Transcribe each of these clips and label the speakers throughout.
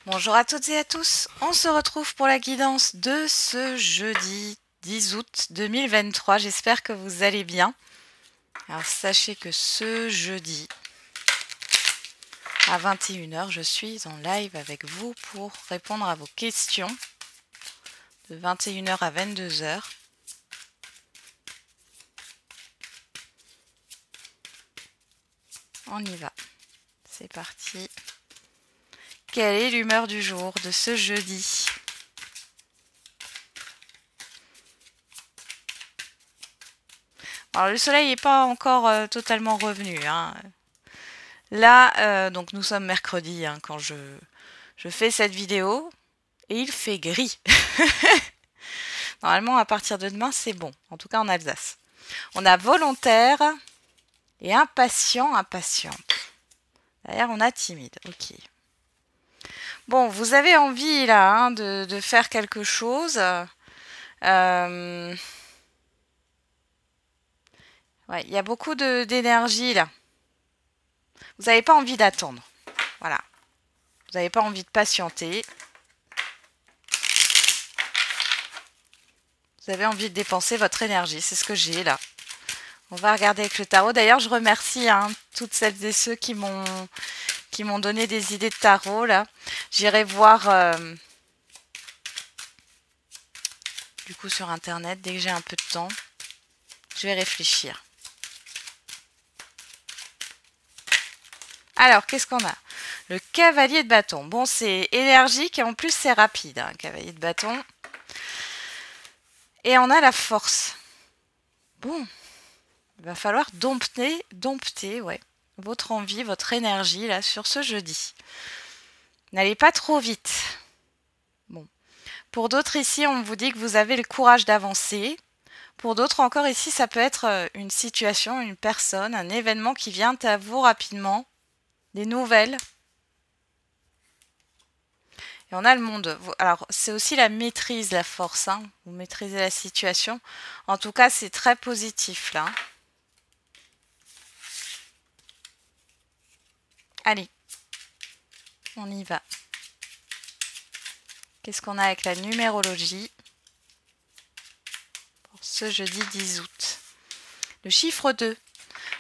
Speaker 1: Bonjour à toutes et à tous, on se retrouve pour la guidance de ce jeudi 10 août 2023, j'espère que vous allez bien. Alors sachez que ce jeudi à 21h, je suis en live avec vous pour répondre à vos questions de 21h à 22h. On y va, c'est parti. Quelle est l'humeur du jour de ce jeudi ? Alors le soleil n'est pas encore totalement revenu, hein. Là, donc nous sommes mercredi hein, quand je fais cette vidéo et il fait gris. Normalement, à partir de demain, c'est bon, en tout cas en Alsace. On a volontaire et impatient, impatiente. D'ailleurs, on a timide, ok. Bon, vous avez envie là hein, de faire quelque chose. Ouais, il y a beaucoup d'énergie là. Vous n'avez pas envie d'attendre. Voilà. Vous n'avez pas envie de patienter. Vous avez envie de dépenser votre énergie. C'est ce que j'ai là. On va regarder avec le tarot. D'ailleurs, je remercie hein, toutes celles et ceux qui m'ont donné des idées de tarot là. J'irai voir du coup sur internet dès que j'ai un peu de temps. Je vais réfléchir. Alors, qu'est-ce qu'on a? Le cavalier de bâton. Bon, c'est énergique et en plus c'est rapide, hein, cavalier de bâton. Et on a la force. Bon, il va falloir dompter, ouais, votre envie, votre énergie là sur ce jeudi. N'allez pas trop vite. Bon. Pour d'autres ici, on vous dit que vous avez le courage d'avancer. Pour d'autres encore ici, ça peut être une situation, une personne, un événement qui vient à vous rapidement. Des nouvelles. Et on a le monde. Alors, c'est aussi la maîtrise, la force. Hein. Vous maîtrisez la situation. En tout cas, c'est très positif, là. Allez. On y va. Qu'est-ce qu'on a avec la numérologie pour ce jeudi 10 août? Le chiffre 2.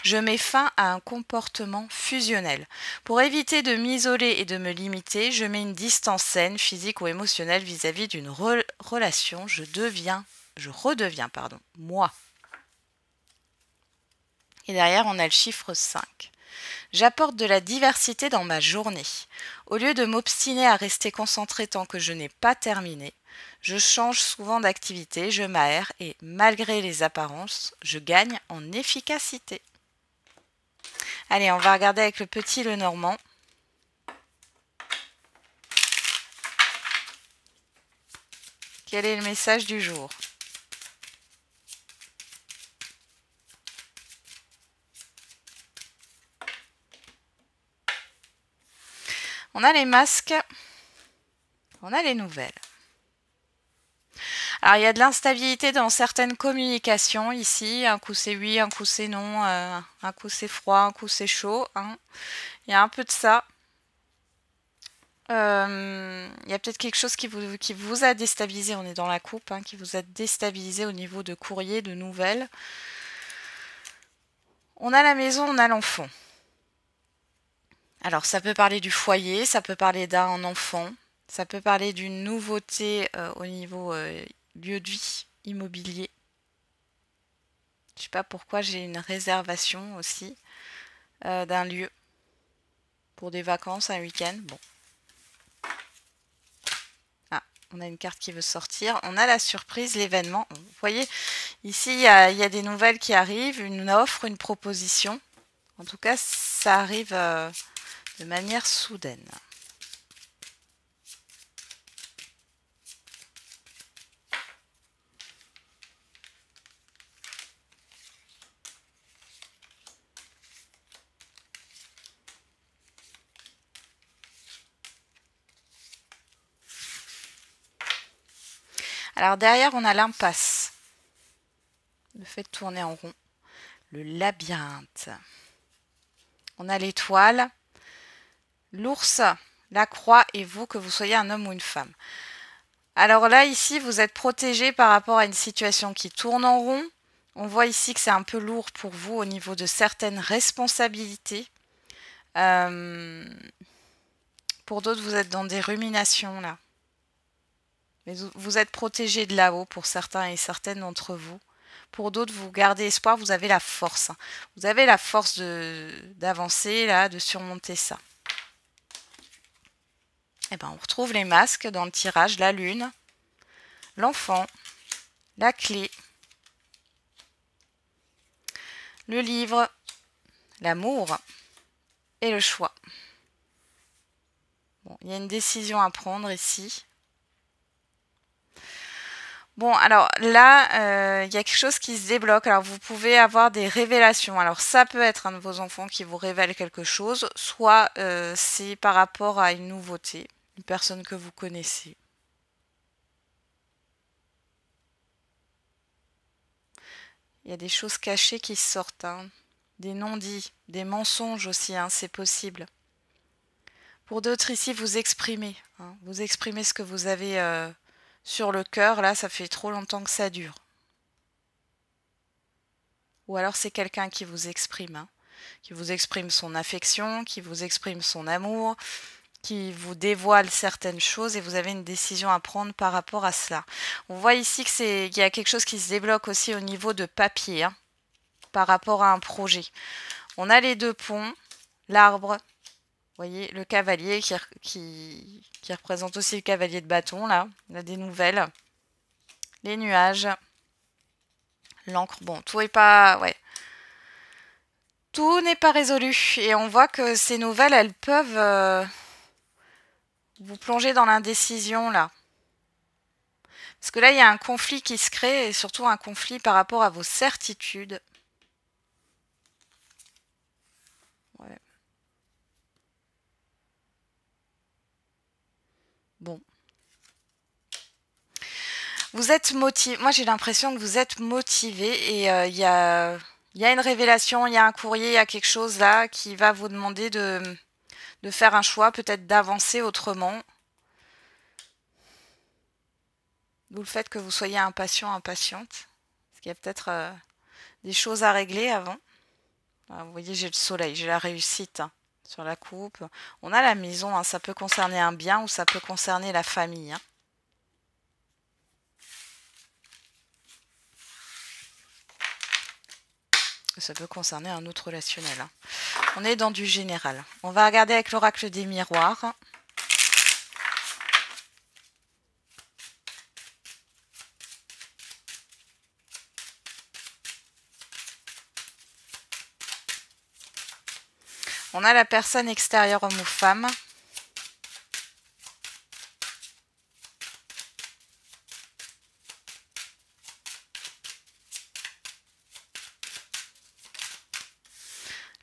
Speaker 1: Je mets fin à un comportement fusionnel. Pour éviter de m'isoler et de me limiter, je mets une distance saine, physique ou émotionnelle vis-à-vis d'une relation. Je redeviens, moi. Et derrière, on a le chiffre 5. J'apporte de la diversité dans ma journée. Au lieu de m'obstiner à rester concentré tant que je n'ai pas terminé, je change souvent d'activité, je m'aère et malgré les apparences, je gagne en efficacité. Allez, on va regarder avec le petit Lenormand. Quel est le message du jour? On a les masques, on a les nouvelles. Alors, il y a de l'instabilité dans certaines communications ici. Un coup c'est oui, un coup c'est non, un coup c'est froid, un coup c'est chaud. Hein. Il y a un peu de ça. Il y a peut-être quelque chose qui vous a déstabilisé, on est dans la coupe, hein, qui vous a déstabilisé au niveau de courrier, de nouvelles. On a la maison, on a l'enfant. Alors ça peut parler du foyer, ça peut parler d'un enfant, ça peut parler d'une nouveauté au niveau lieu de vie, immobilier. Je sais pas pourquoi j'ai une réservation aussi d'un lieu pour des vacances, un week-end. Bon. Ah, on a une carte qui veut sortir. On a la surprise, l'événement. Vous voyez, ici, il y a des nouvelles qui arrivent, une offre, une proposition. En tout cas, ça arrive de manière soudaine. Alors derrière, on a l'impasse. Le fait de tourner en rond. Le labyrinthe. On a l'étoile. L'ours, la croix et vous, que vous soyez un homme ou une femme. Alors là, ici, vous êtes protégé par rapport à une situation qui tourne en rond. On voit ici que c'est un peu lourd pour vous au niveau de certaines responsabilités. Pour d'autres, vous êtes dans des ruminations là. Mais vous êtes protégé de là-haut pour certains et certaines d'entre vous. Pour d'autres, vous gardez espoir, vous avez la force. Vous avez la force d'avancer là, de surmonter ça. Et ben, on retrouve les masques dans le tirage, la lune, l'enfant, la clé, le livre, l'amour et le choix. Bon, il y a une décision à prendre ici. Bon, alors là, il y a quelque chose qui se débloque. Alors, vous pouvez avoir des révélations. Alors, ça peut être un de vos enfants qui vous révèle quelque chose, soit c'est par rapport à une nouveauté, une personne que vous connaissez. Il y a des choses cachées qui sortent, hein. Des non-dits, des mensonges aussi, hein, c'est possible. Pour d'autres ici, vous exprimez. Hein, vous exprimez ce que vous avez sur le cœur. Là, ça fait trop longtemps que ça dure. Ou alors c'est quelqu'un qui vous exprime. Hein, qui vous exprime son affection, qui vous exprime son amour, qui vous dévoile certaines choses et vous avez une décision à prendre par rapport à cela. On voit ici qu'il y a quelque chose qui se débloque aussi au niveau de papier, hein, par rapport à un projet. On a les deux ponts, l'arbre, vous voyez, le cavalier qui représente aussi le cavalier de bâton, là. On a des nouvelles. Les nuages. L'encre. Bon, tout n'est pas... Ouais. Tout n'est pas résolu. Et on voit que ces nouvelles, elles peuvent vous plonger dans l'indécision, là. Parce que là, il y a un conflit qui se crée, et surtout un conflit par rapport à vos certitudes. Ouais. Bon. Vous êtes motivé. Moi, j'ai l'impression que vous êtes motivé et il y a une révélation, il y a un courrier, il y a quelque chose là qui va vous demander de faire un choix, peut-être d'avancer autrement. D'où le fait que vous soyez impatient, impatiente. Parce qu'il y a peut-être des choses à régler avant. Alors, vous voyez, j'ai le soleil, j'ai la réussite, hein, sur la coupe. On a la maison, hein, ça peut concerner un bien ou ça peut concerner la famille. Hein. Ça peut concerner un autre relationnel. Hein. On est dans du général. On va regarder avec l'oracle des miroirs. On a la personne extérieure homme ou femme.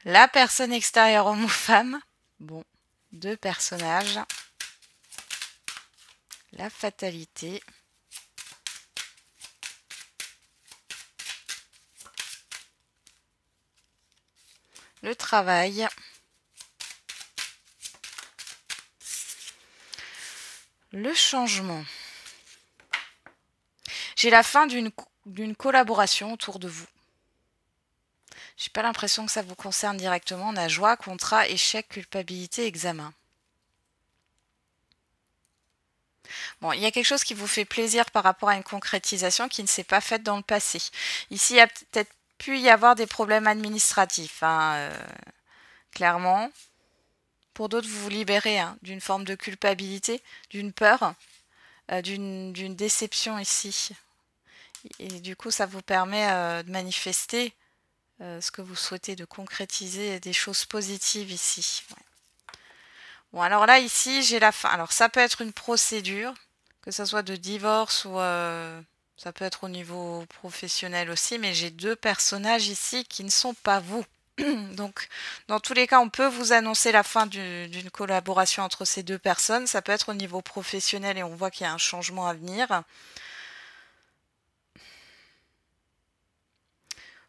Speaker 1: La personne extérieure homme ou femme. Bon, deux personnages. La fatalité. Le travail. Le changement. J'ai la fin d'une collaboration autour de vous. J'ai pas l'impression que ça vous concerne directement. On a joie, contrat, échec, culpabilité, examen. Bon, il y a quelque chose qui vous fait plaisir par rapport à une concrétisation qui ne s'est pas faite dans le passé. Ici, il y a peut-être pu y avoir des problèmes administratifs, hein, clairement. Pour d'autres, vous vous libérez hein, d'une forme de culpabilité, d'une peur, d'une déception ici. Et du coup, ça vous permet de manifester ce que vous souhaitez, de concrétiser des choses positives ici. Ouais. Bon, alors là, ici, j'ai la fin. Alors, ça peut être une procédure, que ce soit de divorce ou ça peut être au niveau professionnel aussi, mais j'ai deux personnages ici qui ne sont pas vous. Donc, dans tous les cas, on peut vous annoncer la fin d'une collaboration entre ces deux personnes. Ça peut être au niveau professionnel et on voit qu'il y a un changement à venir.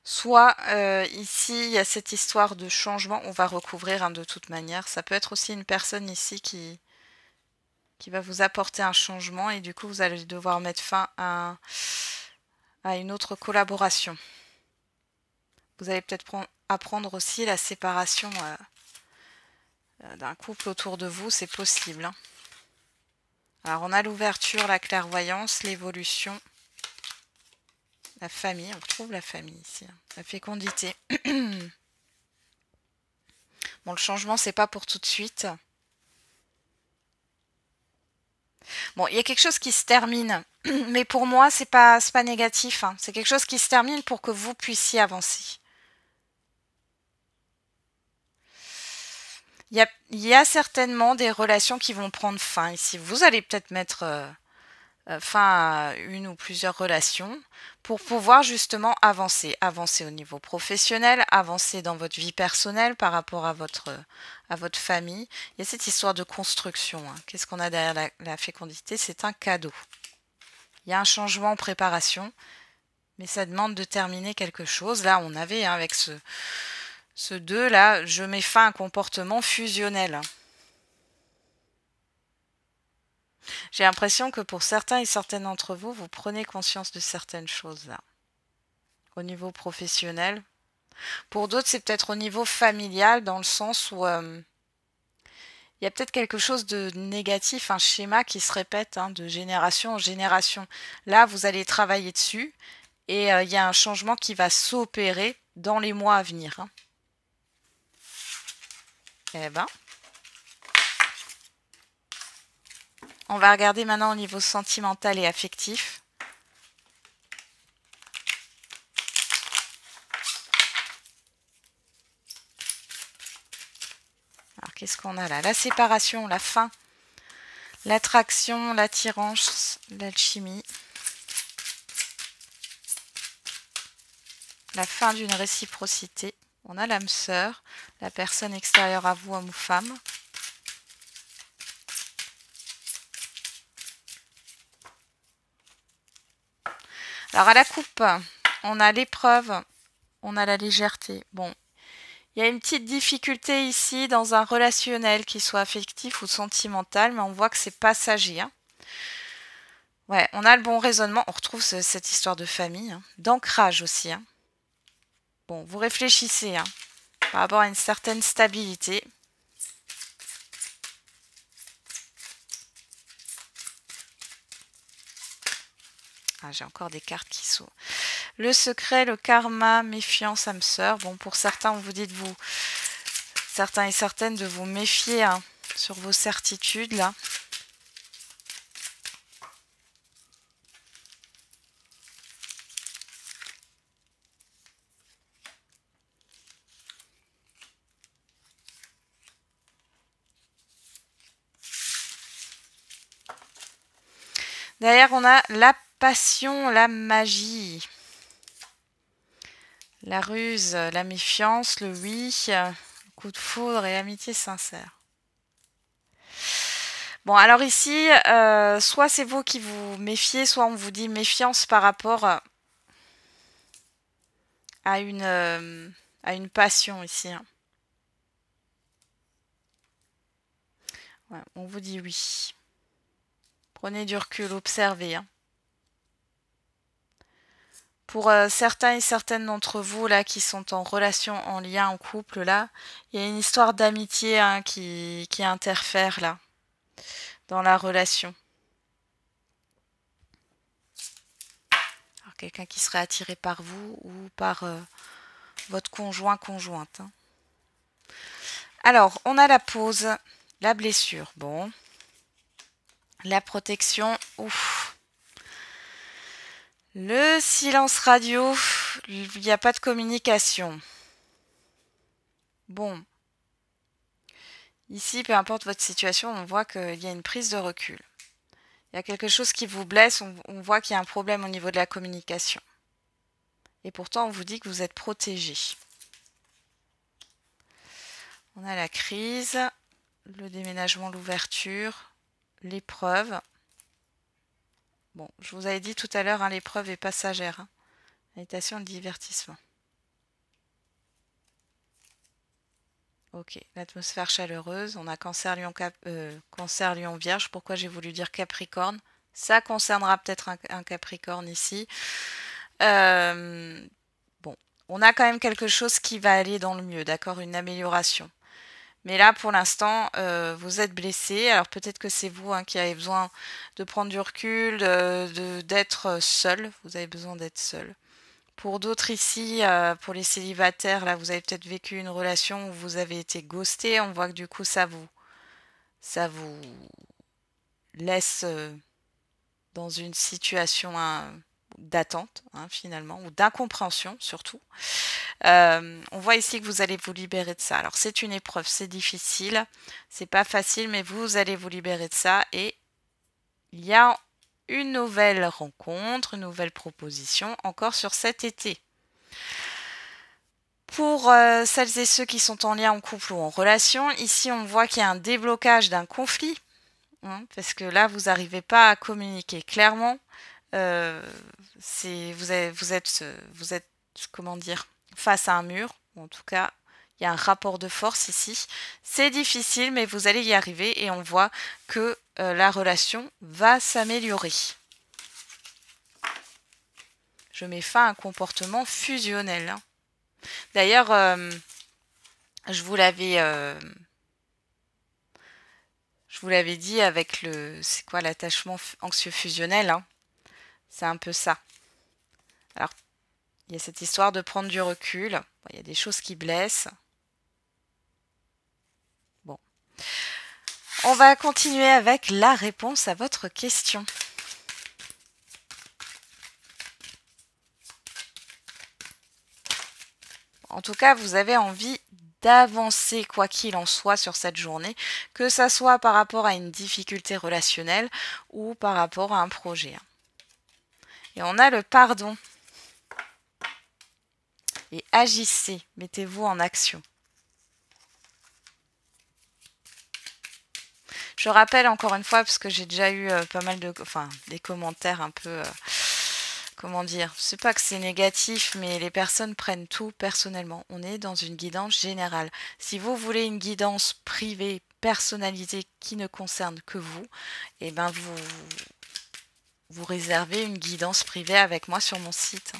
Speaker 1: Soit ici, il y a cette histoire de changement. On va recouvrir hein, de toute manière. Ça peut être aussi une personne ici qui qui va vous apporter un changement et du coup vous allez devoir mettre fin à une autre collaboration. Vous allez peut-être apprendre aussi la séparation d'un couple autour de vous, c'est possible. Hein. Alors on a l'ouverture, la clairvoyance, l'évolution, la famille, on retrouve la famille ici, hein. La fécondité. Bon, le changement, c'est pas pour tout de suite. Bon, il y a quelque chose qui se termine, mais pour moi, c'est pas négatif. Hein. C'est quelque chose qui se termine pour que vous puissiez avancer. Il y a certainement des relations qui vont prendre fin ici. Vous allez peut-être mettre fin à une ou plusieurs relations pour pouvoir justement avancer. Avancer au niveau professionnel, avancer dans votre vie personnelle par rapport à votre famille. Il y a cette histoire de construction. Hein. Qu'est-ce qu'on a derrière la fécondité? C'est un cadeau. Il y a un changement en préparation, mais ça demande de terminer quelque chose. Là, on avait avec ce 2 là, je mets fin à un comportement fusionnel. J'ai l'impression que pour certains et certaines d'entre vous, vous prenez conscience de certaines choses là. Au niveau professionnel. Pour d'autres, c'est peut-être au niveau familial, dans le sens où il y a peut-être quelque chose de négatif, un schéma qui se répète hein, de génération en génération. Là, vous allez travailler dessus et il y a un changement qui va s'opérer dans les mois à venir. Hein. Eh ben. On va regarder maintenant au niveau sentimental et affectif. Alors, qu'est-ce qu'on a là? La séparation, la fin, l'attraction, l'attirance, l'alchimie. La fin d'une réciprocité. On a l'âme sœur, la personne extérieure à vous, homme ou femme. Alors à la coupe, on a l'épreuve, on a la légèreté. Bon, il y a une petite difficulté ici dans un relationnel, qui soit affectif ou sentimental, mais on voit que c'est passager. Hein. Ouais, on a le bon raisonnement, on retrouve cette histoire de famille, hein. D'ancrage aussi. Hein. Bon, vous réfléchissez hein, par rapport à une certaine stabilité. Ah, j'ai encore des cartes qui sont... Le secret, le karma, méfiance, âme sœur. Bon, pour certains, on vous dit certains et certaines, de vous méfier hein, sur vos certitudes, là. Derrière, on a la passion, la magie. La ruse, la méfiance, le oui, le coup de foudre et l'amitié sincère. Bon, alors ici, soit c'est vous qui vous méfiez, soit on vous dit méfiance par rapport à une passion ici. Hein. Ouais, on vous dit oui. Prenez du recul, observez. Hein. Pour certains et certaines d'entre vous là qui sont en relation, en lien, en couple là, il y a une histoire d'amitié hein, qui interfère là dans la relation. Alors quelqu'un qui serait attiré par vous ou par votre conjoint, conjointe. Hein. Alors on a la pause, la blessure, bon, la protection, ouf. Le silence radio, il n'y a pas de communication. Bon. Ici, peu importe votre situation, on voit qu'il y a une prise de recul. Il y a quelque chose qui vous blesse, on voit qu'il y a un problème au niveau de la communication. Et pourtant, on vous dit que vous êtes protégé. On a la crise, le déménagement, l'ouverture, l'épreuve. Bon, je vous avais dit tout à l'heure, hein, l'épreuve est passagère. Hein. Méditation, le divertissement. Ok, l'atmosphère chaleureuse. On a Cancer, Lion, Cancer, Lion, Vierge. Pourquoi j'ai voulu dire Capricorne? Ça concernera peut-être un Capricorne ici. Bon, on a quand même quelque chose qui va aller dans le mieux, d'accord? Une amélioration. Mais là, pour l'instant, vous êtes blessé. Alors peut-être que c'est vous qui avez besoin de prendre du recul, d'être seul. Vous avez besoin d'être seul. Pour d'autres ici, pour les célibataires, là, vous avez peut-être vécu une relation où vous avez été ghosté. On voit que du coup, ça vous laisse dans une situation d'attente, finalement, ou d'incompréhension surtout. On voit ici que vous allez vous libérer de ça. Alors c'est une épreuve, c'est difficile, c'est pas facile, mais vous allez vous libérer de ça et il y a une nouvelle rencontre, une nouvelle proposition encore sur cet été. Pour celles et ceux qui sont en lien en couple ou en relation, ici on voit qu'il y a un déblocage d'un conflit, parce que là vous n'arrivez pas à communiquer clairement. Vous êtes, comment dire, face à un mur. En tout cas, il y a un rapport de force ici. C'est difficile, mais vous allez y arriver et on voit que la relation va s'améliorer. Je mets fin à un comportement fusionnel. D'ailleurs, je vous l'avais dit avec c'est quoi l'attachement anxieux fusionnel, c'est un peu ça. Alors, il y a cette histoire de prendre du recul. Bon, il y a des choses qui blessent. Bon. On va continuer avec la réponse à votre question. En tout cas, vous avez envie d'avancer quoi qu'il en soit sur cette journée, que ça soit par rapport à une difficulté relationnelle ou par rapport à un projet. Et on a le pardon. Et agissez, mettez-vous en action. Je rappelle encore une fois, parce que j'ai déjà eu pas mal des commentaires un peu, comment dire, c'est pas que c'est négatif, mais les personnes prennent tout personnellement. On est dans une guidance générale. Si vous voulez une guidance privée, personnalisée, qui ne concerne que vous, eh ben vous réservez une guidance privée avec moi sur mon site.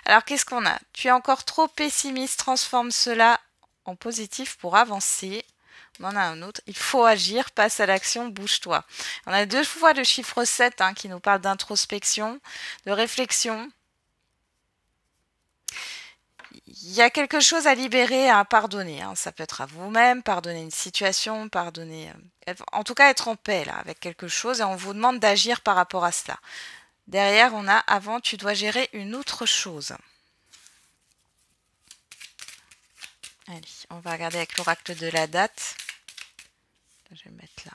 Speaker 1: Alors, qu'est-ce qu'on a? Tu es encore trop pessimiste, transforme cela en positif pour avancer. On en a un autre. Il faut agir, passe à l'action, bouge-toi. On a 2 fois le chiffre 7 qui nous parle d'introspection, de réflexion. Il y a quelque chose à libérer, à pardonner. Ça peut être à vous-même, pardonner une situation, pardonner... en tout cas, être en paix là, avec quelque chose et on vous demande d'agir par rapport à cela. Derrière, on a avant, tu dois gérer une autre chose. Allez, on va regarder avec l'oracle de la date. Je vais le mettre là.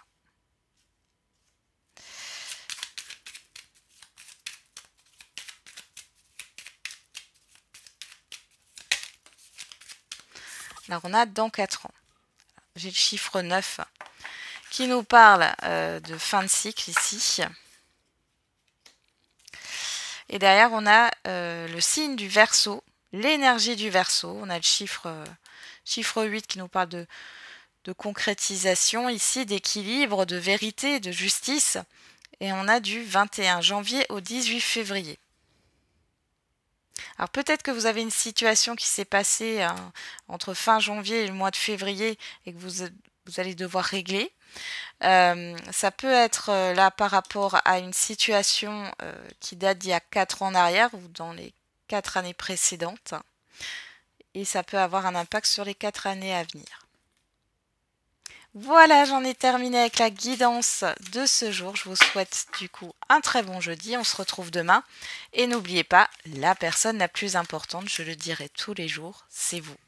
Speaker 1: Alors, on a dans 4 ans. J'ai le chiffre 9 qui nous parle de fin de cycle ici. Et derrière, on a le signe du Verseau, l'énergie du Verseau. On a le chiffre 8 qui nous parle de concrétisation ici, d'équilibre, de vérité, de justice. Et on a du 21 janvier au 18 février. Alors peut-être que vous avez une situation qui s'est passée entre fin janvier et le mois de février et que vous allez devoir régler. Ça peut être là par rapport à une situation qui date d'il y a 4 ans en arrière ou dans les 4 années précédentes. Et ça peut avoir un impact sur les 4 années à venir. Voilà, j'en ai terminé avec la guidance de ce jour. Je vous souhaite du coup un très bon jeudi. On se retrouve demain. Et n'oubliez pas, la personne la plus importante, je le dirai tous les jours, c'est vous.